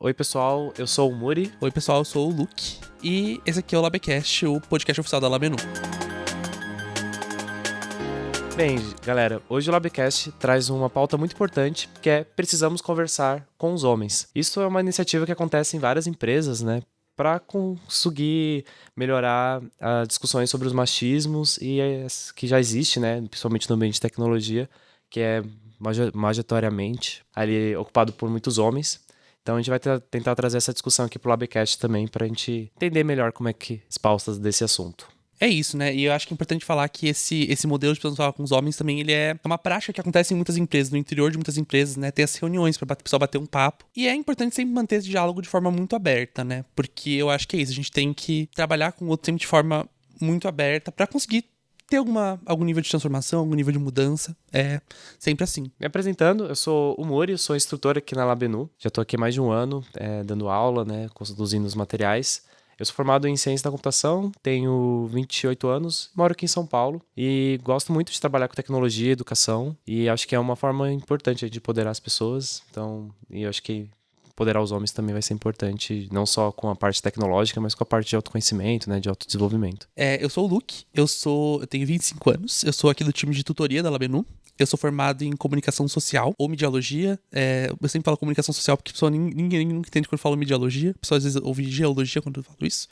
Oi, pessoal, eu sou o Muri. Oi, pessoal, eu sou o Luke. E esse aqui é o Labcast, o podcast oficial da Labenu. Bem, galera, hoje o Labcast traz uma pauta muito importante, que é precisamos conversar com os homens. Isso é uma iniciativa que acontece em várias empresas, né? Para conseguir melhorar as discussões sobre os machismos e que já existe, né? Principalmente no ambiente de tecnologia, que é majoritariamente ali ocupado por muitos homens. Então a gente vai tentar trazer essa discussão aqui pro Labcast também, pra gente entender melhor como é que as pautas desse assunto. É isso, né? E eu acho que é importante falar que esse modelo de pessoas falar com os homens também, ele é uma prática que acontece em muitas empresas, no interior de muitas empresas, né? Tem as reuniões pra o pessoal bater um papo. E é importante sempre manter esse diálogo de forma muito aberta, né? Porque eu acho que é isso, a gente tem que trabalhar com o outro sempre de forma muito aberta pra conseguir ter algum nível de transformação, algum nível de mudança. É sempre assim. Me apresentando, eu sou o Muri, eu sou instrutor aqui na Labenu. Já estou aqui há mais de um ano, dando aula, né, conduzindo os materiais. Eu sou formado em ciência da computação, tenho 28 anos, moro aqui em São Paulo e gosto muito de trabalhar com tecnologia e educação. E acho que é uma forma importante de empoderar as pessoas. Então, e eu acho que empoderar os homens também vai ser importante, não só com a parte tecnológica, mas com a parte de autoconhecimento, né, de autodesenvolvimento. Eu sou o Luke, eu tenho 25 anos, eu sou aqui do time de tutoria da Labenu. Eu sou formado em comunicação social ou mediologia. Eu sempre falo comunicação social porque ninguém nunca entende quando eu falo mediologia. A pessoa às vezes ouve geologia quando eu falo isso.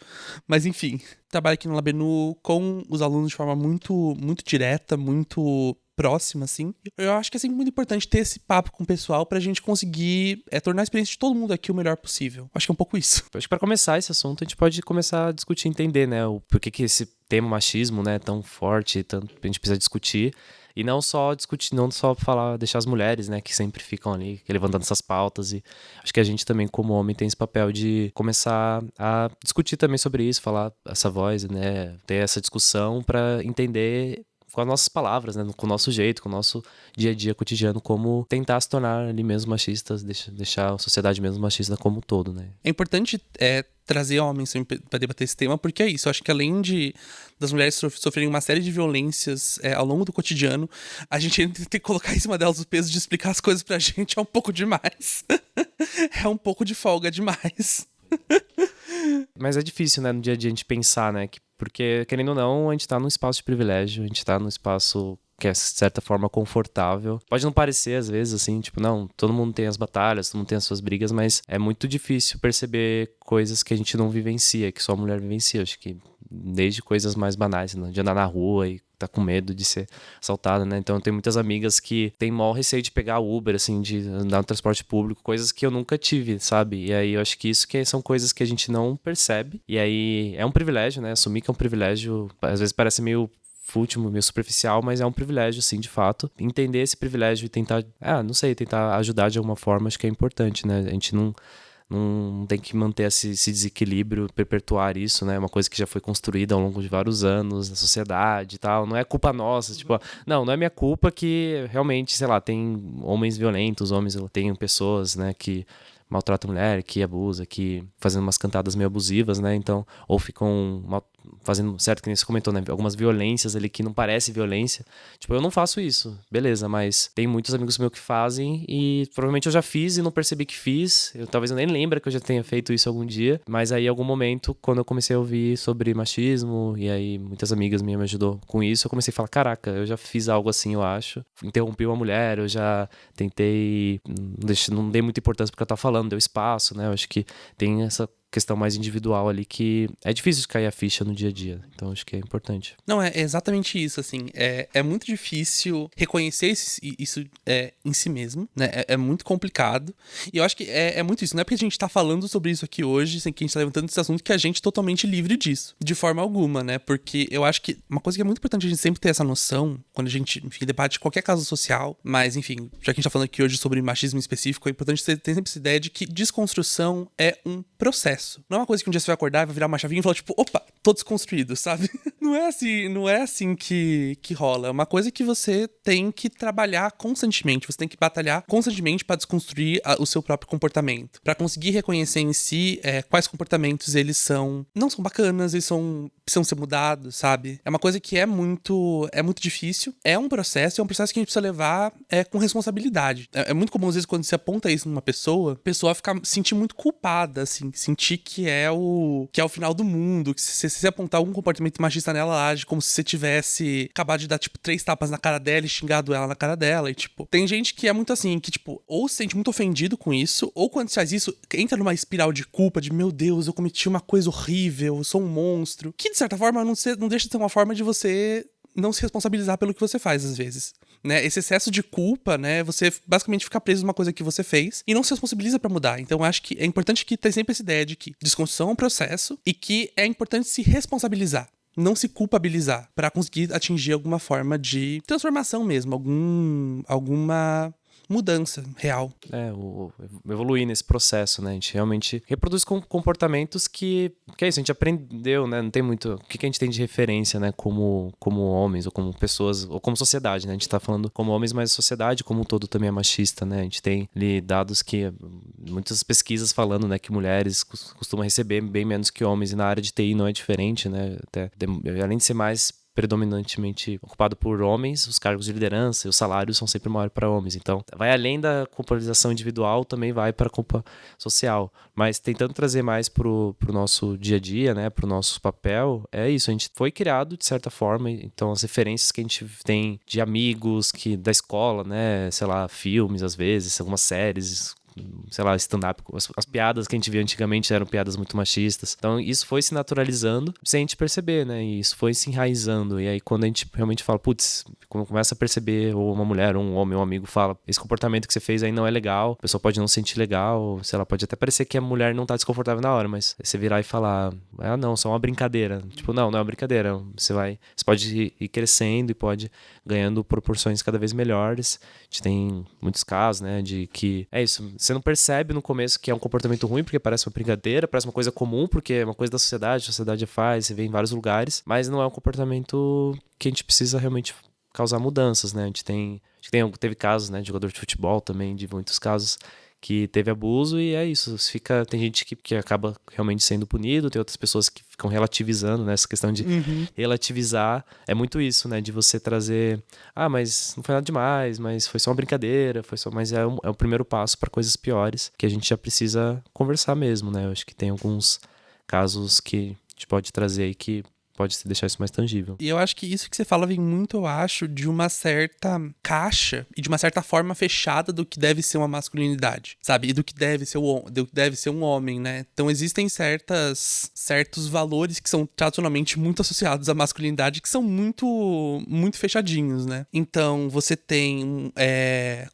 Mas enfim, trabalho aqui na Labenu com os alunos de forma muito, muito direta, muito próxima, assim. Eu acho que é sempre muito importante ter esse papo com o pessoal pra gente conseguir tornar a experiência de todo mundo aqui o melhor possível. Acho que é um pouco isso. Acho que para começar esse assunto, a gente pode começar a discutir, entender, né, o porquê que esse tema machismo, né, é tão forte, a gente precisa discutir. E não só discutir, não só falar, deixar as mulheres, né, que sempre ficam ali levantando essas pautas. E acho que a gente também, como homem, tem esse papel de começar a discutir também sobre isso, falar essa voz, né, ter essa discussão para entender com as nossas palavras, né, com o nosso jeito, com o nosso dia a dia cotidiano, como tentar se tornar ali mesmo machistas, deixar a sociedade mesmo machista como um todo, né. É importante trazer homens para debater esse tema, porque é isso. Eu acho que além das mulheres sofrerem uma série de violências ao longo do cotidiano, a gente ainda tem que colocar em cima delas o peso de explicar as coisas pra gente é um pouco demais. É um pouco de folga demais. Mas é difícil, né, no dia a dia a gente pensar, né, porque, querendo ou não, a gente tá num espaço de privilégio, a gente tá num espaço que é, de certa forma, confortável. Pode não parecer, às vezes, assim, tipo, não, todo mundo tem as batalhas, todo mundo tem as suas brigas, mas é muito difícil perceber coisas que a gente não vivencia, que só a mulher vivencia. Acho que desde coisas mais banais, né, de andar na rua e tá com medo de ser assaltada, né? Então eu tenho muitas amigas que têm maior receio de pegar Uber, assim, de andar no transporte público, coisas que eu nunca tive, sabe? E aí eu acho que isso são coisas que a gente não percebe. E aí é um privilégio, né? Assumir que é um privilégio, às vezes parece meio fútil, meio superficial, mas é um privilégio, sim, de fato. Entender esse privilégio e tentar, tentar ajudar de alguma forma, acho que é importante, né? A gente não tem que manter esse desequilíbrio, perpetuar isso, né? Uma coisa que já foi construída ao longo de vários anos na sociedade e tal. Não é culpa nossa, tipo, não é minha culpa que realmente, sei lá, tem homens violentos, tem pessoas, né, que maltratam mulher, que abusa, que fazendo umas cantadas meio abusivas, né? Então, ou ficam fazendo, certo, que nem você comentou, né? Algumas violências ali que não parece violência. Tipo, eu não faço isso, beleza, mas tem muitos amigos meus que fazem e provavelmente eu já fiz e não percebi que fiz. Talvez eu nem lembre que eu já tenha feito isso algum dia, mas aí em algum momento, quando eu comecei a ouvir sobre machismo, e aí muitas amigas minhas me ajudou com isso, eu comecei a falar, caraca, eu já fiz algo assim, eu acho. Interrompi uma mulher, eu já tentei, não dei muita importância porque eu tava falando, deu espaço, né? Eu acho que tem essa questão mais individual ali que é difícil de cair a ficha no dia a dia. Então acho que é importante. Não, é exatamente isso, assim. É muito difícil reconhecer isso em si mesmo, né? É muito complicado. E eu acho que é muito isso. Não é porque a gente tá falando sobre isso aqui hoje, sem que a gente tá levantando esse assunto, que a gente é totalmente livre disso. De forma alguma, né? Porque eu acho que uma coisa que é muito importante a gente sempre ter essa noção, quando a gente, enfim, debate qualquer caso social, mas, enfim, já que a gente tá falando aqui hoje sobre machismo específico, é importante ter sempre essa ideia de que desconstrução é um processo. processo. Não é uma coisa que um dia você vai acordar e vai virar uma chavinha e falar, tipo, opa, tô desconstruído, sabe? Não é assim que rola. É uma coisa que você tem que trabalhar constantemente. Você tem que batalhar constantemente pra desconstruir o seu próprio comportamento. Pra conseguir reconhecer em si quais comportamentos eles não são bacanas, eles precisam ser mudados, sabe? É uma coisa que é muito difícil. É um processo que a gente precisa levar com responsabilidade. É muito comum, às vezes, quando você aponta isso numa pessoa, a pessoa fica sentir muito culpada, assim, sentir que é o final do mundo, que se você apontar algum comportamento machista nela, ela age como se você tivesse acabado de dar, tipo, 3 tapas na cara dela e xingado ela na cara dela, e, tipo, tem gente que é muito assim, que, tipo, ou se sente muito ofendido com isso, ou quando você faz isso, entra numa espiral de culpa, de, meu Deus, eu cometi uma coisa horrível, eu sou um monstro, que, de certa forma, não deixa de ser uma forma de você não se responsabilizar pelo que você faz, às vezes. Né? Esse excesso de culpa, né? Você basicamente fica preso numa coisa que você fez e não se responsabiliza pra mudar. Então, eu acho que é importante que tenha sempre essa ideia de que desconstrução é um processo e que é importante se responsabilizar. Não se culpabilizar pra conseguir atingir alguma forma de transformação mesmo, alguma mudança real. Evoluir nesse processo, né? A gente realmente reproduz comportamentos que é isso, a gente aprendeu, né? Não tem muito... O que a gente tem de referência, né? Como homens, ou como pessoas, ou como sociedade, né? A gente tá falando como homens, mas a sociedade como um todo também é machista, né? A gente tem ali dados que... Muitas pesquisas falando, né? Que mulheres costumam receber bem menos que homens, e na área de TI não é diferente, né? Além de ser mais predominantemente ocupado por homens, os cargos de liderança e os salários são sempre maiores para homens. Então, vai além da culpabilização individual, também vai para a culpa social. Mas tentando trazer mais pro nosso dia a dia, né, pro nosso papel, é isso. A gente foi criado de certa forma, então as referências que a gente tem de amigos, da escola, né, sei lá, filmes às vezes, algumas séries, sei lá, stand-up, as piadas que a gente via antigamente eram piadas muito machistas. Então isso foi se naturalizando sem a gente perceber, né? E isso foi se enraizando. E aí quando a gente realmente fala, putz, quando começa a perceber, ou uma mulher, ou um homem, ou um amigo fala, esse comportamento que você fez aí não é legal, a pessoa pode não se sentir legal, sei lá, pode até parecer que a mulher não tá desconfortável na hora, mas você virar e falar, não, só uma brincadeira. Tipo, não é uma brincadeira. Você pode ir crescendo e pode ganhando proporções cada vez melhores. A gente tem muitos casos, né, de que é isso, você não percebe no começo que é um comportamento ruim, porque parece uma brincadeira, parece uma coisa comum, porque é uma coisa da sociedade, a sociedade faz, você vê em vários lugares, mas não é um comportamento que a gente precisa realmente causar mudanças, né? Teve casos, né, de jogador de futebol também, de muitos casos que teve abuso, e é isso. Tem gente que acaba realmente sendo punido, tem outras pessoas que ficam relativizando, né? Essa questão de relativizar é muito isso, né? De você trazer, mas não foi nada demais, mas foi só uma brincadeira, mas é o primeiro passo para coisas piores, que a gente já precisa conversar mesmo, né? Eu acho que tem alguns casos que a gente pode trazer aí que pode deixar isso mais tangível. E eu acho que isso que você fala vem muito, eu acho, de uma certa caixa e de uma certa forma fechada do que deve ser uma masculinidade, sabe? E do que deve ser um homem, né? Então existem certos valores que são tradicionalmente muito associados à masculinidade, que são muito, muito fechadinhos, né? Então você tem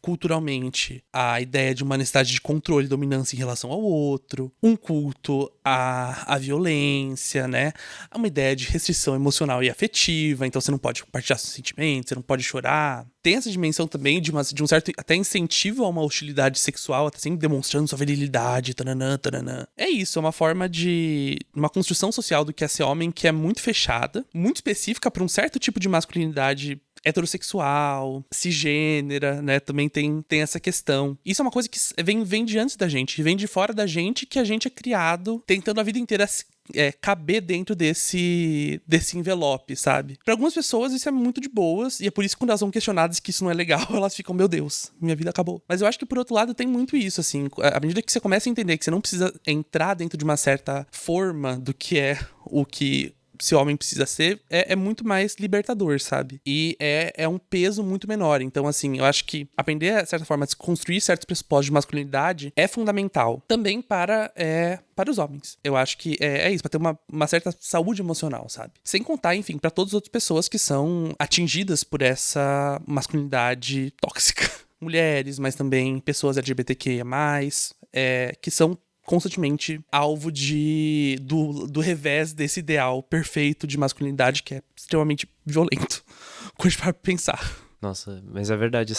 culturalmente a ideia de uma necessidade de controle e dominância em relação ao outro, um culto à violência, né? Uma ideia de restrição emocional e afetiva, então você não pode compartilhar seus sentimentos, você não pode chorar. Tem essa dimensão também de um certo até incentivo a uma hostilidade sexual, até sempre demonstrando sua virilidade, tananã, tananã. É isso, é uma forma de uma construção social do que é ser homem que é muito fechada, muito específica para um certo tipo de masculinidade heterossexual, cisgênera, né? Também tem essa questão. Isso é uma coisa que vem de antes da gente, vem de fora da gente, que a gente é criado tentando a vida inteira caber dentro desse envelope, sabe? Para algumas pessoas isso é muito de boas, e é por isso que quando elas são questionadas que isso não é legal, elas ficam, meu Deus, minha vida acabou. Mas eu acho que por outro lado tem muito isso, assim, à medida que você começa a entender que você não precisa entrar dentro de uma certa forma do que é o que se homem precisa ser, é muito mais libertador, sabe? E é um peso muito menor. Então, assim, eu acho que aprender, de certa forma, a construir certos pressupostos de masculinidade é fundamental. Também para os homens. Eu acho que é isso, para ter uma certa saúde emocional, sabe? Sem contar, enfim, para todas as outras pessoas que são atingidas por essa masculinidade tóxica. Mulheres, mas também pessoas LGBTQIA+, que são constantemente alvo do revés desse ideal perfeito de masculinidade que é extremamente violento. Coisa para pensar. Nossa, mas é verdade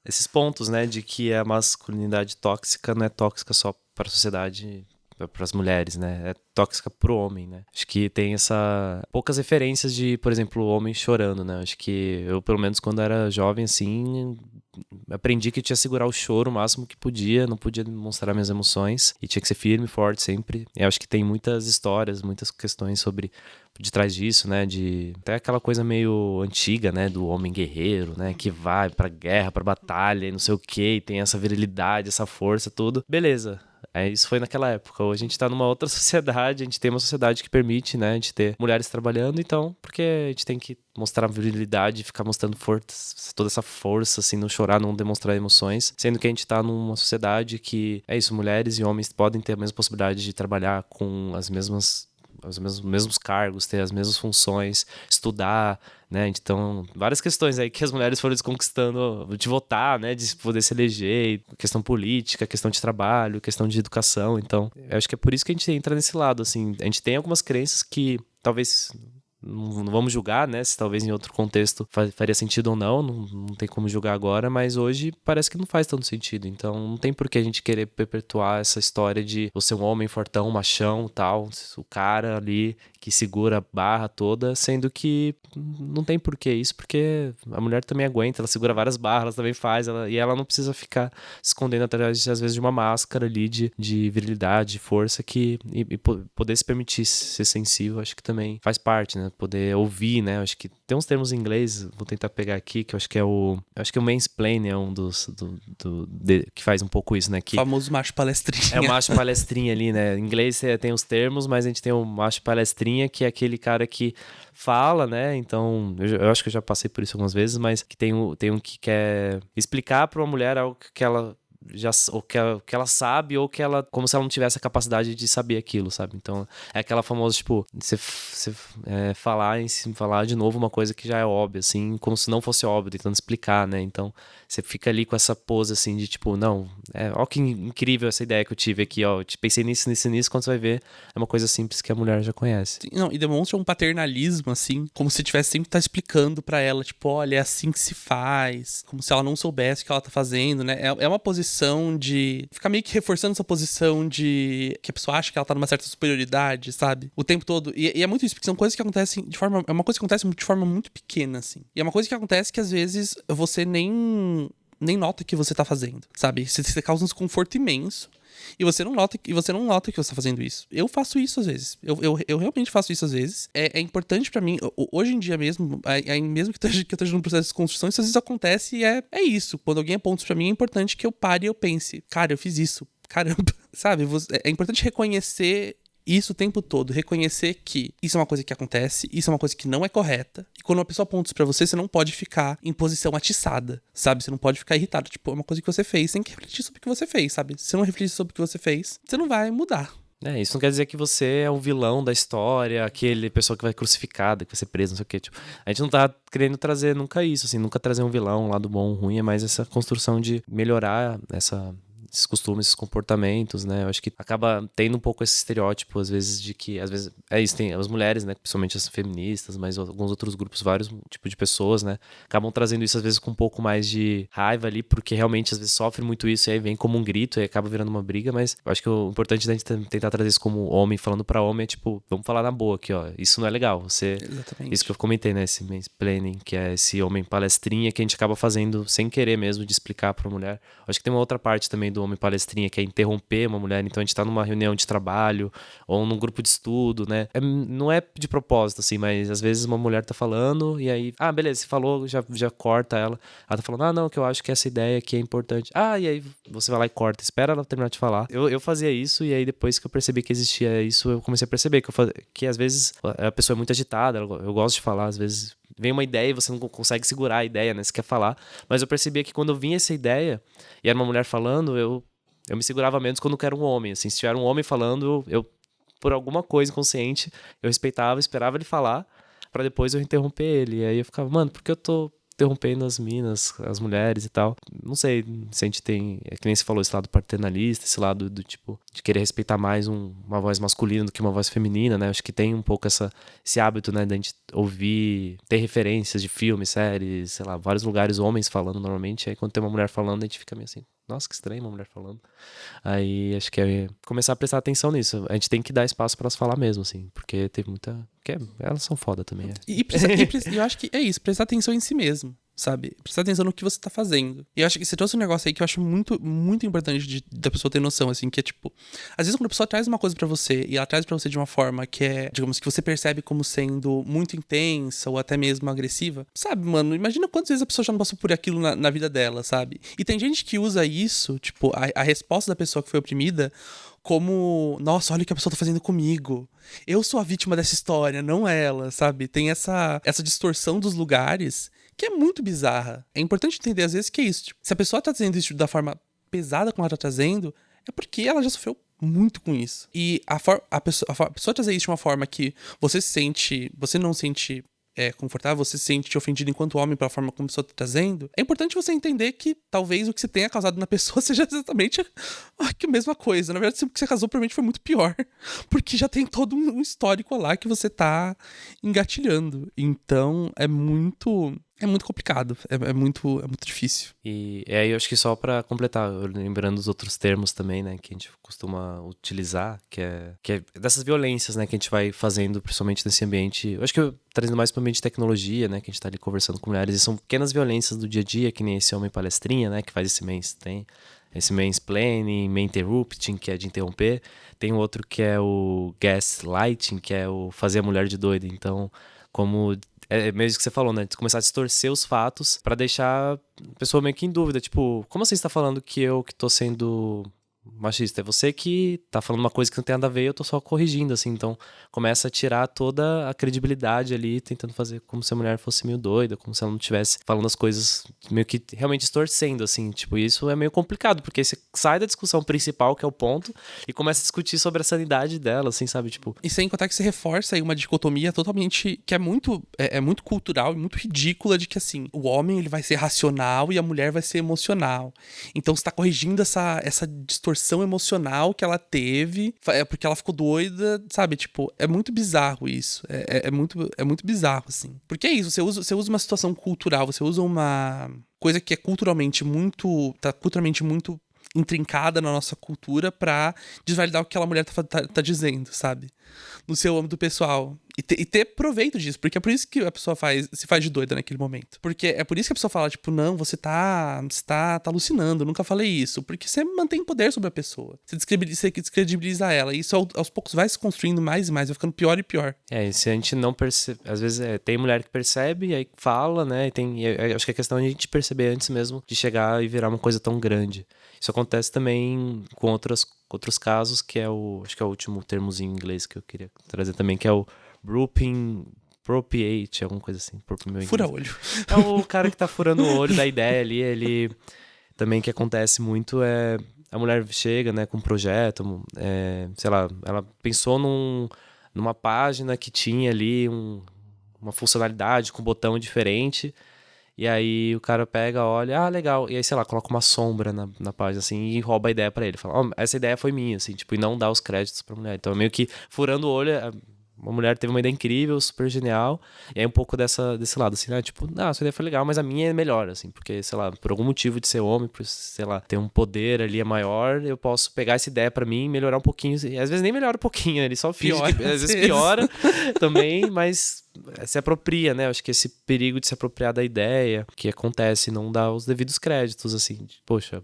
esses pontos, né, de que a masculinidade tóxica não é tóxica só para a sociedade pras mulheres, né? É tóxica pro homem, né? Acho que tem poucas referências de, por exemplo, o homem chorando, né? Acho que eu, pelo menos quando era jovem, assim, aprendi que tinha que segurar o choro o máximo que podia, não podia demonstrar minhas emoções e tinha que ser firme, forte sempre. Eu acho que tem muitas histórias, muitas questões sobre de trás disso, né, de até aquela coisa meio antiga, né, do homem guerreiro, né, que vai pra guerra, pra batalha e não sei o que, e tem essa virilidade, essa força, tudo. Beleza. Isso foi naquela época. Hoje a gente tá numa outra sociedade, a gente tem uma sociedade que permite, né, de ter mulheres trabalhando, então, porque a gente tem que mostrar virilidade, ficar mostrando toda essa força, assim, não chorar, não demonstrar emoções, sendo que a gente tá numa sociedade que, é isso, mulheres e homens podem ter a mesma possibilidade de trabalhar com os mesmos cargos, ter as mesmas funções, estudar, né? Então, várias questões aí que as mulheres foram desconquistando de votar, né? De poder se eleger, questão política, questão de trabalho, questão de educação. Então, eu acho que é por isso que a gente entra nesse lado, assim. A gente tem algumas crenças que talvez não vamos julgar, né? Se talvez em outro contexto faria sentido ou não tem como julgar agora, mas hoje parece que não faz tanto sentido. Então não tem por que a gente querer perpetuar essa história de você um homem fortão, machão, tal, o cara ali que segura a barra toda, sendo que não tem por que isso, porque a mulher também aguenta, ela segura várias barras, ela também faz, e ela não precisa ficar se escondendo atrás, às vezes, de uma máscara ali de virilidade, de força, e poder se permitir ser sensível, acho que também faz parte, né? Poder ouvir, né? Acho que tem uns termos em inglês, vou tentar pegar aqui, que eu acho que é o mansplaining é um dos que faz um pouco isso, né? Que famoso macho palestrinha. é o macho palestrinha ali, né? Em inglês tem os termos, mas a gente tem o macho palestrinha, que é aquele cara que fala, né? Então, eu acho que eu já passei por isso algumas vezes, mas que tem um que quer explicar para uma mulher algo que ela ou que ela sabe, ou que ela, como se ela não tivesse a capacidade de saber aquilo, sabe? Então, é aquela famosa, tipo, você falar de novo uma coisa que já é óbvia, assim, como se não fosse óbvio, tentando explicar, né? Então, você fica ali com essa pose, assim, de tipo, não, ó que incrível essa ideia que eu tive aqui, ó, eu pensei nisso, quando você vai ver, é uma coisa simples que a mulher já conhece. Não, e demonstra um paternalismo, assim, como se tivesse sempre tá explicando pra ela, tipo, olha, é assim que se faz, como se ela não soubesse o que ela tá fazendo, né? É uma posição de ficar meio que reforçando essa posição de que a pessoa acha que ela tá numa certa superioridade, sabe? O tempo todo. E é muito isso, porque são coisas que acontecem é uma coisa que acontece de forma muito pequena, assim. E é uma coisa que acontece que às vezes você nem nota que você tá fazendo, sabe? Você causa um desconforto imenso. E você não nota que você tá fazendo isso. Eu faço isso às vezes. Eu realmente faço isso às vezes. É importante pra mim, hoje em dia mesmo, mesmo que eu esteja num processo de construção, isso às vezes acontece e é isso. Quando alguém aponta isso pra mim, é importante que eu pare e eu pense, cara, eu fiz isso. Caramba, sabe? É importante reconhecer isso o tempo todo, reconhecer que isso é uma coisa que acontece, isso é uma coisa que não é correta. E quando uma pessoa aponta isso pra você, você não pode ficar em posição atiçada, sabe? Você não pode ficar irritado. Tipo, é uma coisa que você fez, tem que refletir sobre o que você fez, sabe? Se você não refletir sobre o que você fez, você não vai mudar. Isso não quer dizer que você é o vilão da história, aquele pessoa que vai crucificada, que vai ser preso, não sei o quê. Tipo, a gente não tá querendo trazer nunca isso, assim, nunca trazer um vilão, um lado bom, um ruim, é mais essa construção de melhorar esses costumes, esses comportamentos, né? Eu acho que acaba tendo um pouco esse estereótipo, às vezes, de que, às vezes, isso, tem as mulheres, né? Principalmente as feministas, mas alguns outros grupos, vários tipos de pessoas, né? Acabam trazendo isso, às vezes, com um pouco mais de raiva ali, porque realmente, às vezes, sofre muito isso, e aí vem como um grito, e acaba virando uma briga, mas eu acho que o importante da gente tentar trazer isso como homem, falando pra homem, é tipo, vamos falar na boa aqui, ó, isso não é legal, Exatamente. Isso que eu comentei, né? Esse mansplaining, que é esse homem palestrinha que a gente acaba fazendo sem querer mesmo, de explicar pra mulher. Eu acho que tem uma outra parte também do homem palestrinha, que é interromper uma mulher. Então a gente tá numa reunião de trabalho ou num grupo de estudo, né? Não é de propósito, assim, mas às vezes uma mulher tá falando e aí, beleza, você falou, já corta ela. Ela tá falando, não, que eu acho que essa ideia aqui é importante. E aí você vai lá e corta, espera ela terminar de falar. Eu fazia isso e aí depois que eu percebi que existia isso, eu comecei a perceber que às vezes a pessoa é muito agitada, eu gosto de falar, às vezes vem uma ideia e você não consegue segurar a ideia, né? Você quer falar. Mas eu percebia que quando eu vinha essa ideia e era uma mulher falando, eu me segurava menos quando eu era um homem. Assim, se tiver um homem falando, eu por alguma coisa inconsciente, eu respeitava, esperava ele falar, pra depois eu interromper ele. E aí eu ficava, mano, por que eu tô interrompendo as minas, as mulheres e tal? Não sei se a gente tem, que nem você falou, esse lado paternalista, esse lado do tipo, de querer respeitar mais uma voz masculina do que uma voz feminina, né? Acho que tem um pouco esse hábito, né, da gente ouvir, ter referências de filmes, séries, sei lá, vários lugares, homens falando normalmente, aí quando tem uma mulher falando, a gente fica meio assim, nossa, que estranho uma mulher falando. Aí acho que é começar a prestar atenção nisso. A gente tem que dar espaço pra elas falar mesmo, assim, porque tem muita. Elas são foda também. Eu acho que é isso, prestar atenção em si mesmo, sabe? Prestar atenção no que você tá fazendo. E eu acho que você trouxe um negócio aí que eu acho muito, muito importante da pessoa ter noção, assim, que é tipo, às vezes quando a pessoa traz uma coisa pra você e ela traz pra você de uma forma que é, digamos, que você percebe como sendo muito intensa ou até mesmo agressiva, sabe, mano? Imagina quantas vezes a pessoa já não passou por aquilo na vida dela, sabe? E tem gente que usa isso, tipo, a resposta da pessoa que foi oprimida como, nossa, olha o que a pessoa tá fazendo comigo. Eu sou a vítima dessa história, não ela, sabe? Tem essa distorção dos lugares que é muito bizarra. É importante entender, às vezes, que é isso. Tipo, se a pessoa tá trazendo isso da forma pesada como ela tá trazendo, é porque ela já sofreu muito com isso. E a pessoa trazer isso de uma forma que você não sente confortável, você se sente ofendido enquanto homem pela forma como a pessoa tá trazendo, é importante você entender que talvez o que você tenha causado na pessoa seja exatamente a mesma coisa. Na verdade, o que você causou provavelmente foi muito pior, porque já tem todo um histórico lá que você tá engatilhando. Então, é muito complicado, é muito difícil. E aí eu acho que só pra completar, lembrando os outros termos também, né, que a gente costuma utilizar, que é dessas violências, né, que a gente vai fazendo, principalmente nesse ambiente, eu acho que trazendo mais pro ambiente de tecnologia, né, que a gente tá ali conversando com mulheres, e são pequenas violências do dia a dia, que nem esse homem palestrinha, né, que faz esse mansplaining, interrupting, que é de interromper, tem outro que é o gaslighting, que é o fazer a mulher de doida, então, como é mesmo que você falou, né? De começar a distorcer os fatos pra deixar a pessoa meio que em dúvida. Tipo, como assim você tá falando que eu que tô sendo machista? É você que tá falando uma coisa que não tem nada a ver e eu tô só corrigindo, assim. Então, começa a tirar toda a credibilidade ali, tentando fazer como se a mulher fosse meio doida, como se ela não estivesse falando as coisas meio que realmente distorcendo, assim. Tipo, isso é meio complicado, porque você sai da discussão principal, que é o ponto, e começa a discutir sobre a sanidade dela, assim, sabe? Tipo... E sem contar que você reforça aí uma dicotomia totalmente, que é muito cultural e muito ridícula, de que assim, o homem ele vai ser racional e a mulher vai ser emocional. Então você tá corrigindo essa distorção emocional que ela teve, porque ela ficou doida, sabe? Tipo, é muito bizarro isso. É muito bizarro, assim. Porque é isso, você usa uma situação cultural, você usa uma coisa que é culturalmente muito intrincada na nossa cultura pra desvalidar o que aquela mulher tá dizendo, sabe? No seu âmbito pessoal. E ter proveito disso, porque é por isso que a pessoa se faz de doida naquele momento. Porque é por isso que a pessoa fala, tipo, não, você tá alucinando, eu nunca falei isso. Porque você mantém poder sobre a pessoa. Você descredibiliza ela. E isso aos poucos vai se construindo mais e mais, vai ficando pior e pior. E se a gente não percebe, às vezes tem mulher que percebe e aí fala, né? Acho que a questão é a gente perceber antes mesmo de chegar e virar uma coisa tão grande. Isso acontece também com outros casos, que é acho que é o último termozinho em inglês que eu queria trazer também, que é o Brooping Propiate, alguma coisa assim. Fura olho. É o cara que tá furando o olho da ideia ali, ele também que acontece muito é a mulher chega, né, com um projeto, sei lá, ela pensou numa página que tinha ali uma funcionalidade com um botão diferente, e aí o cara pega, olha, legal, e aí, sei lá, coloca uma sombra na página, assim, e rouba a ideia pra ele. Fala, essa ideia foi minha, assim, tipo, e não dá os créditos pra mulher. Então, meio que furando o olho, uma mulher teve uma ideia incrível, super genial, e aí um pouco desse lado, assim, né, tipo, sua ideia foi legal, mas a minha é melhor, assim, porque, sei lá, por algum motivo de ser homem, por, sei lá, ter um poder ali maior, eu posso pegar essa ideia pra mim e melhorar um pouquinho, e às vezes nem melhora um pouquinho, ele só finge que, às vezes piora também, mas se apropria, né? Acho que esse perigo de se apropriar da ideia que acontece, não dá os devidos créditos, assim. Poxa,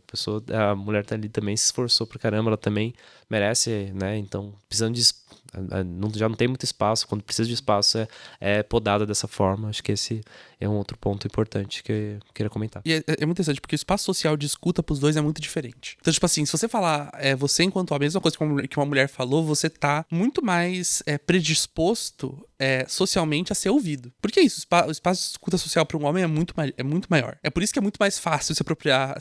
a mulher tá ali também, se esforçou pra caramba, ela também merece, né? Então, precisando de... já não tem muito espaço, quando precisa de espaço é podada dessa forma. Acho que esse é um outro ponto importante que eu queria comentar. E é muito interessante, porque o espaço social de escuta pros dois é muito diferente. Então, tipo assim, se você falar você enquanto a mesma coisa que uma mulher falou, você tá muito mais predisposto socialmente a ser ouvido. Porque é isso, o espaço de escuta social para um homem é muito maior. É por isso que é muito mais fácil se apropriar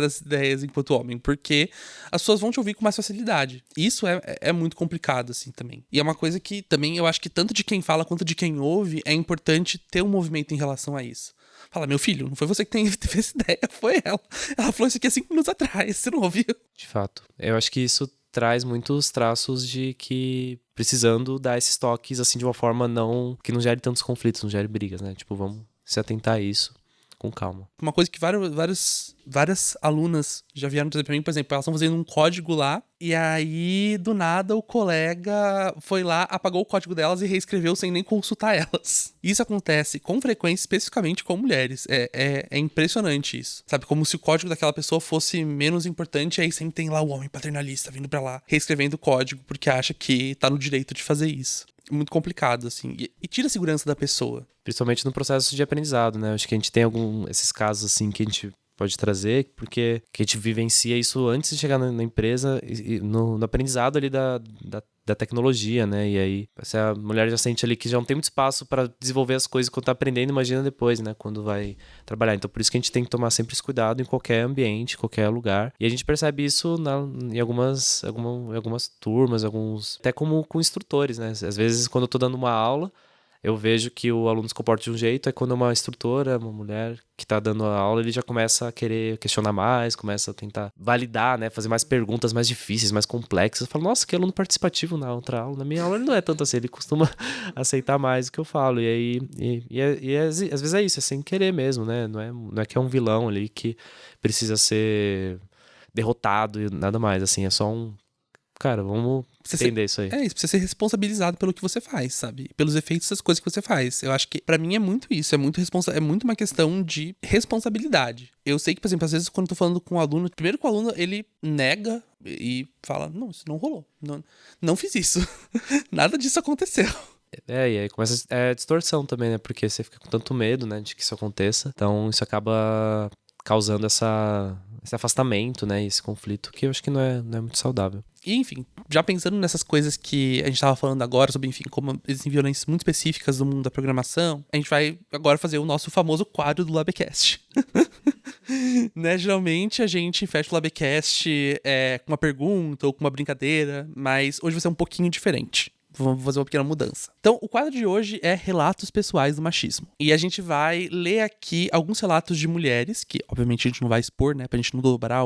das ideias enquanto homem, porque as pessoas vão te ouvir com mais facilidade. E isso é muito complicado, assim, também. E é uma coisa que também eu acho que tanto de quem fala quanto de quem ouve é importante ter um movimento em relação a isso. Fala, meu filho, não foi você que teve essa ideia, foi ela. Ela falou isso aqui há 5 minutos atrás, você não ouviu? De fato. Eu acho que isso traz muitos traços de que precisando dar esses toques assim de uma forma que não gere tantos conflitos, não gere brigas, né? Tipo, vamos se atentar a isso com calma. Uma coisa que várias alunas já vieram dizer pra mim, por exemplo, elas estão fazendo um código lá, e aí, do nada, o colega foi lá, apagou o código delas e reescreveu sem nem consultar elas. Isso acontece com frequência, especificamente com mulheres. É impressionante isso. Sabe, como se o código daquela pessoa fosse menos importante, aí sempre tem lá o homem paternalista vindo pra lá, reescrevendo o código, porque acha que tá no direito de fazer isso. Muito complicado, assim. E tira a segurança da pessoa. Principalmente no processo de aprendizado, né? Acho que a gente tem esses casos, assim, que a gente pode trazer, porque que a gente vivencia isso antes de chegar na empresa e no aprendizado ali da tecnologia, né? E aí, se a mulher já sente ali que já não tem muito espaço para desenvolver as coisas quando tá aprendendo, imagina depois, né? Quando vai trabalhar. Então, por isso que a gente tem que tomar sempre esse cuidado em qualquer ambiente, qualquer lugar. E a gente percebe isso em algumas turmas, até como com instrutores, né? Às vezes, quando eu tô dando uma aula, eu vejo que o aluno se comporta de um jeito, aí quando é uma instrutora, uma mulher que tá dando a aula, ele já começa a querer questionar mais, começa a tentar validar, né? Fazer mais perguntas mais difíceis, mais complexas. Eu falo, nossa, que aluno participativo na outra aula. Na minha aula ele não é tanto assim, ele costuma aceitar mais o que eu falo. E aí, às vezes é isso, é sem querer mesmo, né? Não é que é um vilão ali que precisa ser derrotado e nada mais, assim, é só um... Cara, vamos entender isso aí. É isso, precisa ser responsabilizado pelo que você faz, sabe? Pelos efeitos das coisas que você faz. Eu acho que, pra mim, é muito isso. É muito uma questão de responsabilidade. Eu sei que, por exemplo, às vezes, quando eu tô falando com um aluno, primeiro que o aluno, ele nega e fala, não, isso não rolou. Não fiz isso. Nada disso aconteceu. E aí começa a distorção também, né? Porque você fica com tanto medo, né, de que isso aconteça. Então, isso acaba causando esse afastamento, né? Esse conflito que eu acho que não é muito saudável. E, enfim, já pensando nessas coisas que a gente tava falando agora, sobre, enfim, como existem violências muito específicas do mundo da programação, a gente vai agora fazer o nosso famoso quadro do Labcast. Né? Geralmente a gente fecha o Labcast com uma pergunta ou com uma brincadeira, mas hoje vai ser um pouquinho diferente. Vamos fazer uma pequena mudança. Então, o quadro de hoje é Relatos Pessoais do Machismo. E a gente vai ler aqui alguns relatos de mulheres, que obviamente a gente não vai expor, né? Pra gente não dobrar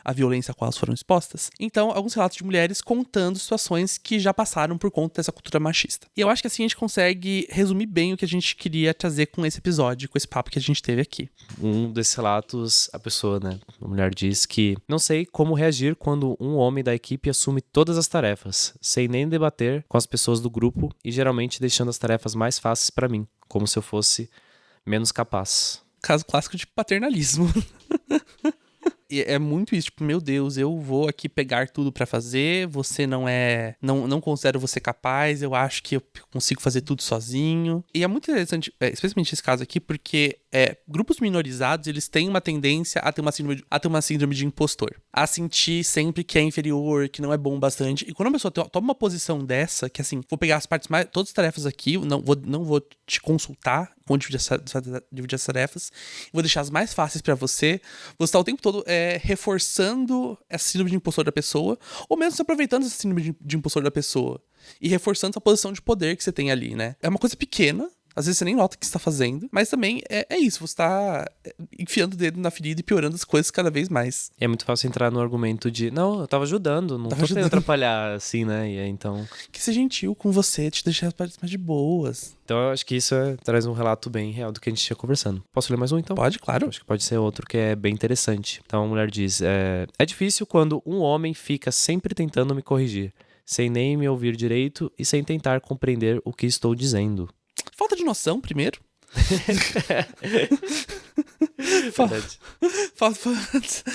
a violência a qual elas foram expostas. Então, alguns relatos de mulheres contando situações que já passaram por conta dessa cultura machista. E eu acho que assim a gente consegue resumir bem o que a gente queria trazer com esse episódio, com esse papo que a gente teve aqui. Um desses relatos, a pessoa, né? A mulher diz que não sei como reagir quando um homem da equipe assume todas as tarefas, sem nem debater com as pessoas do grupo e geralmente deixando as tarefas mais fáceis pra mim, como se eu fosse menos capaz. Caso clássico de paternalismo. E é muito isso, tipo, meu Deus, eu vou aqui pegar tudo pra fazer, você não considero você capaz, eu acho que eu consigo fazer tudo sozinho. E é muito interessante, especialmente esse caso aqui, porque grupos minorizados, eles têm uma tendência a ter uma síndrome de impostor. A sentir sempre que é inferior, que não é bom bastante. E quando a pessoa toma uma posição dessa, que assim, vou pegar todas as tarefas aqui, não vou te consultar como dividir as tarefas, vou deixar as mais fáceis pra você. Você tá o tempo todo reforçando essa síndrome de impostor da pessoa, ou mesmo se aproveitando essa síndrome de impostor da pessoa e reforçando essa posição de poder que você tem ali, né? É uma coisa pequena, às vezes você nem nota o que você tá fazendo, mas também é isso, você tá enfiando o dedo na ferida e piorando as coisas cada vez mais. E é muito fácil entrar no argumento de, não, eu tava ajudando, não tô tentando atrapalhar, assim, né? E aí, então... Que ser gentil com você, te deixar as partes mais de boas. Então eu acho que isso traz um relato bem real do que a gente tinha conversando. Posso ler mais um, então? Pode, claro. Acho que pode ser outro que é bem interessante. Então a mulher diz, é difícil quando um homem fica sempre tentando me corrigir, sem nem me ouvir direito e sem tentar compreender o que estou dizendo. Falta de noção, primeiro. Verdade.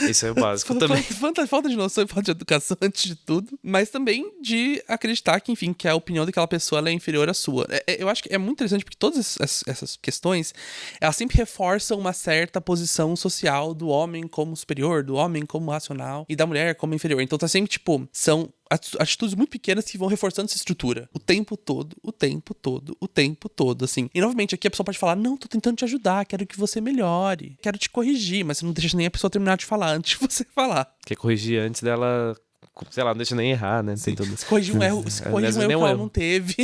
Isso é o básico também. Falta de noção e falta de educação antes de tudo. Mas também de acreditar que, enfim, que a opinião daquela pessoa ela é inferior à sua. Eu acho que é muito interessante porque todas essas questões, elas sempre reforçam uma certa posição social do homem como superior, do homem como racional e da mulher como inferior. Então tá sempre, tipo, são atitudes muito pequenas que vão reforçando essa estrutura. O tempo todo, assim. E, novamente, aqui a pessoa pode falar, não, tô tentando te ajudar, quero que você melhore, quero te corrigir, mas você não deixa nem a pessoa terminar de falar antes de você falar. Quer corrigir antes dela, sei lá, não deixa nem errar, né? Tem tudo. Se corrigir um erro, que ela não teve.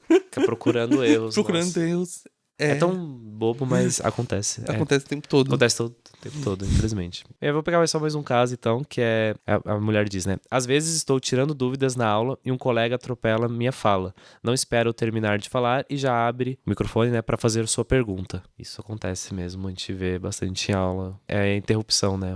Fica procurando erros. Procurando erros. É tão bobo, mas acontece. Acontece o tempo todo. Acontece O tempo todo, infelizmente. Eu vou pegar só mais um caso, então, que é... A mulher diz, né? Às vezes estou tirando dúvidas na aula e um colega atropela minha fala. Não espera eu terminar de falar e já abre o microfone, né, para fazer sua pergunta. Isso acontece mesmo, a gente vê bastante em aula. É a interrupção, né?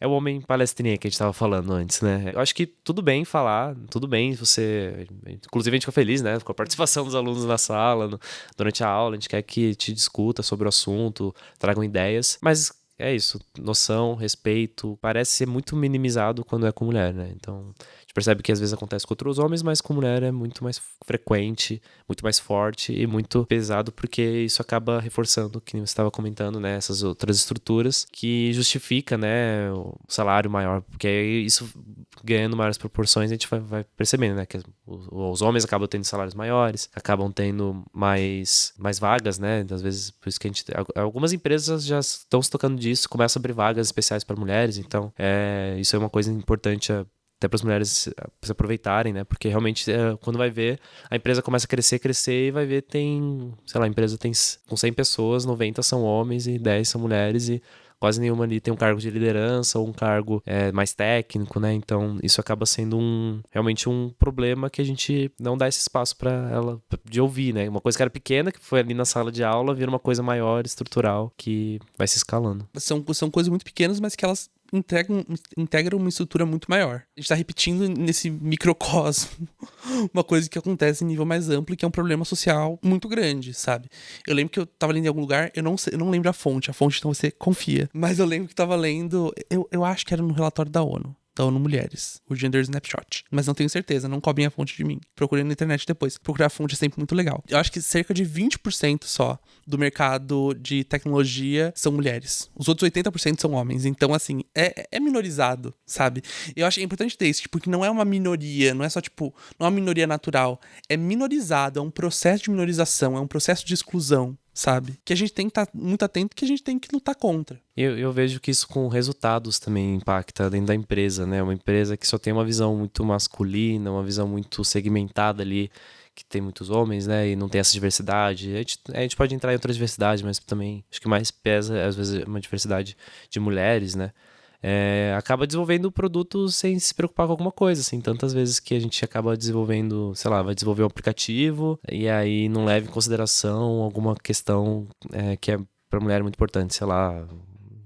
É o homem palestrinha que a gente tava falando antes, né? Eu acho que tudo bem falar, tudo bem você... Inclusive a gente fica feliz, né? Com a participação dos alunos na sala, durante a aula, a gente quer que te discuta sobre o assunto, tragam ideias, mas é isso, noção, respeito, parece ser muito minimizado quando é com mulher, né? Então, a gente percebe que às vezes acontece com outros homens, mas com mulher é muito mais frequente, muito mais forte e muito pesado, porque isso acaba reforçando, que você estava comentando, né? Essas outras estruturas que justifica, né? O salário maior, porque aí isso ganhando maiores proporções, a gente vai percebendo, né? Que os homens acabam tendo salários maiores, acabam tendo mais vagas, né? Às vezes, por isso que a gente... Algumas empresas já estão se tocando disso, começam a abrir vagas especiais para mulheres, então isso é uma coisa importante até para as mulheres se aproveitarem, né? Porque realmente, quando vai ver, a empresa começa a crescer e vai ver, sei lá, a empresa tem com 100 pessoas, 90 são homens e 10 são mulheres e quase nenhuma ali tem um cargo de liderança ou um cargo mais técnico, né? Então, isso acaba sendo realmente um problema que a gente não dá esse espaço para ela de ouvir, né? Uma coisa que era pequena, que foi ali na sala de aula, vira uma coisa maior, estrutural, que vai se escalando. São coisas muito pequenas, mas que elas integram uma estrutura muito maior. A gente tá repetindo nesse microcosmo uma coisa que acontece em nível mais amplo e que é um problema social muito grande, sabe? Eu lembro que eu tava lendo em algum lugar, eu não lembro a fonte então você confia. Mas eu lembro que tava lendo, eu acho que era no relatório da ONU Mulheres, o Gender Snapshot. Mas não tenho certeza, não cobrem a fonte de mim. Procurei na internet depois. Procurar a fonte é sempre muito legal. Eu acho que cerca de 20% só do mercado de tecnologia são mulheres. Os outros 80% são homens. Então, assim, é minorizado, sabe? Eu acho importante ter isso, porque não é uma minoria, não é só, não é uma minoria natural. É minorizado, é um processo de minorização, é um processo de exclusão, sabe? Que a gente tem que estar muito atento, que a gente tem que lutar contra. Eu vejo que isso com resultados também impacta dentro da empresa, né? Uma empresa que só tem uma visão muito masculina, uma visão muito segmentada ali, que tem muitos homens, né? E não tem essa diversidade. A gente pode entrar em outra diversidade, mas também acho que mais pesa, às vezes, uma diversidade de mulheres, né? Acaba desenvolvendo produtos sem se preocupar com alguma coisa, assim, tantas vezes que a gente acaba desenvolvendo, sei lá, vai desenvolver um aplicativo e aí não leva em consideração alguma questão que é pra mulher muito importante, sei lá,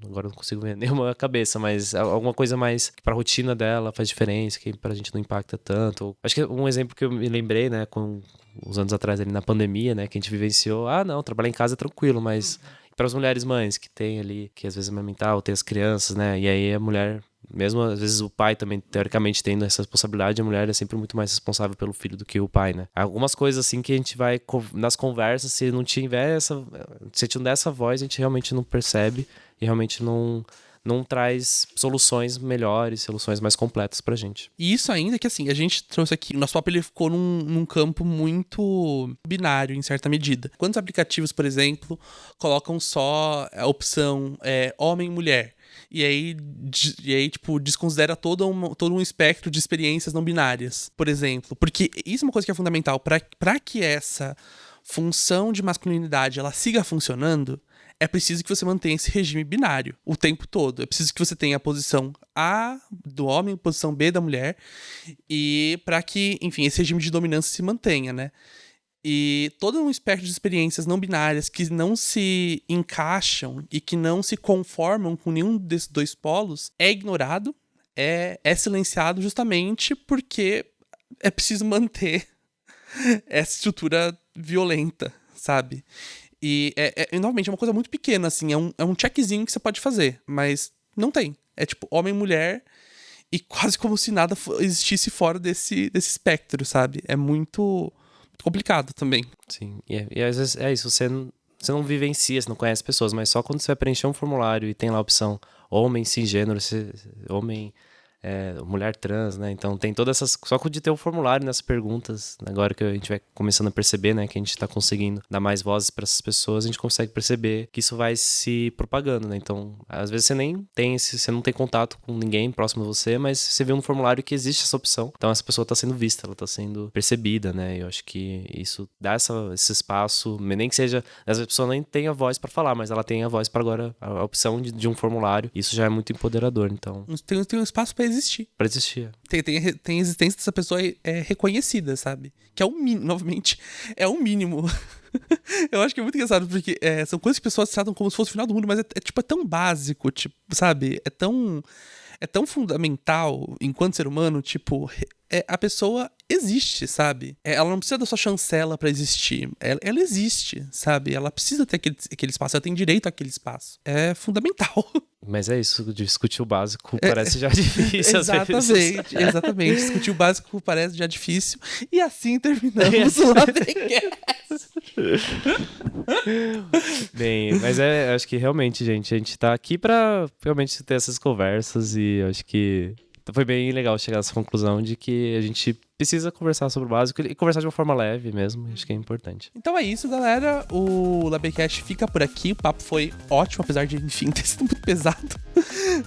agora eu não consigo ver nenhuma cabeça, mas alguma coisa mais que pra rotina dela faz diferença, que pra gente não impacta tanto. Acho que um exemplo que eu me lembrei, né, com uns anos atrás ali na pandemia, né, que a gente vivenciou, não, trabalhar em casa é tranquilo, mas para as mulheres mães que tem ali, que às vezes amamentar ou tem as crianças, né? E aí a mulher, mesmo às vezes o pai também, teoricamente, tendo essa responsabilidade, a mulher é sempre muito mais responsável pelo filho do que o pai, né? Algumas coisas assim que a gente vai nas conversas, se não tiver se a gente não der essa voz, a gente realmente não percebe e realmente não traz soluções melhores, soluções mais completas pra gente. E isso ainda que, assim, a gente trouxe aqui, o nosso papo ele ficou num campo muito binário, em certa medida. Quantos aplicativos, por exemplo, colocam só a opção homem e mulher? E aí, desconsidera todo um espectro de experiências não binárias, por exemplo. Porque isso é uma coisa que é fundamental. Para que essa função de masculinidade ela siga funcionando, é preciso que você mantenha esse regime binário o tempo todo. É preciso que você tenha a posição A do homem, a posição B da mulher, e para que, enfim, esse regime de dominância se mantenha, né? E todo um espectro de experiências não binárias que não se encaixam e que não se conformam com nenhum desses dois polos é ignorado, é silenciado justamente porque é preciso manter essa estrutura violenta, sabe? E, novamente, é uma coisa muito pequena, assim, é um checkzinho que você pode fazer, mas não tem. É tipo homem e mulher e quase como se nada existisse fora desse espectro, sabe? É muito complicado também. Sim, e às vezes é isso, você não vivencia, você não conhece pessoas, mas só quando você vai preencher um formulário e tem lá a opção homem cisgênero, homem mulher trans, né? Então tem todas essas... Só de ter o formulário nessas perguntas, agora que a gente vai começando a perceber, né? Que a gente tá conseguindo dar mais vozes para essas pessoas, a gente consegue perceber que isso vai se propagando, né? Então, às vezes você nem tem você não tem contato com ninguém próximo a você, mas você vê no formulário que existe essa opção. Então essa pessoa tá sendo vista, ela tá sendo percebida, né? E eu acho que isso dá esse espaço, nem que seja... Às vezes a pessoa nem tem a voz para falar, mas ela tem a voz para agora, a opção de um formulário. Isso já é muito empoderador, então... Tem um espaço pra existir. Pra existir. Tem a existência dessa pessoa reconhecida, sabe? Que é o mínimo, novamente, é o mínimo. Eu acho que é muito engraçado, porque são coisas que as pessoas tratam como se fosse o final do mundo, mas é tão básico, tipo, sabe? É tão fundamental enquanto ser humano, tipo, a pessoa existe, sabe? Ela não precisa da sua chancela pra existir. Ela existe, sabe? Ela precisa ter aquele espaço, ela tem direito àquele espaço. É fundamental. Mas é isso, discutir o básico parece já difícil às vezes. Exatamente. Discutir o básico parece já difícil. E assim terminamos o Labrecast. Bem, mas acho que realmente, gente, a gente tá aqui pra realmente ter essas conversas e acho que foi bem legal chegar a essa conclusão de que a gente precisa conversar sobre o básico e conversar de uma forma leve mesmo, acho que é importante. Então é isso, galera, o Labrecast fica por aqui, o papo foi ótimo, apesar de, enfim, ter sido muito pesado,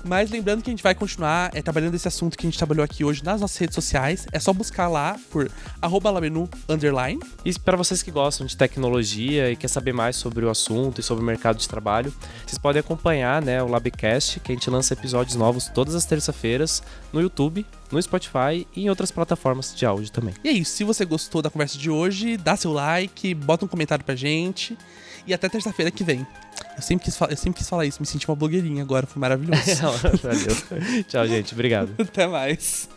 mas lembrando que a gente vai continuar trabalhando esse assunto que a gente trabalhou aqui hoje nas nossas redes sociais, é só buscar lá por @labenu_. E para vocês que gostam de tecnologia e quer saber mais sobre o assunto e sobre o mercado de trabalho, vocês podem acompanhar, né, o Labcast, que a gente lança episódios novos todas as terças-feiras no YouTube, no Spotify e em outras plataformas de áudio também. E é isso, se você gostou da conversa de hoje, dá seu like, bota um comentário pra gente e até terça-feira que vem. Eu sempre quis falar isso, me senti uma blogueirinha agora, foi maravilhoso. Valeu. Tchau, gente. Obrigado. Até mais.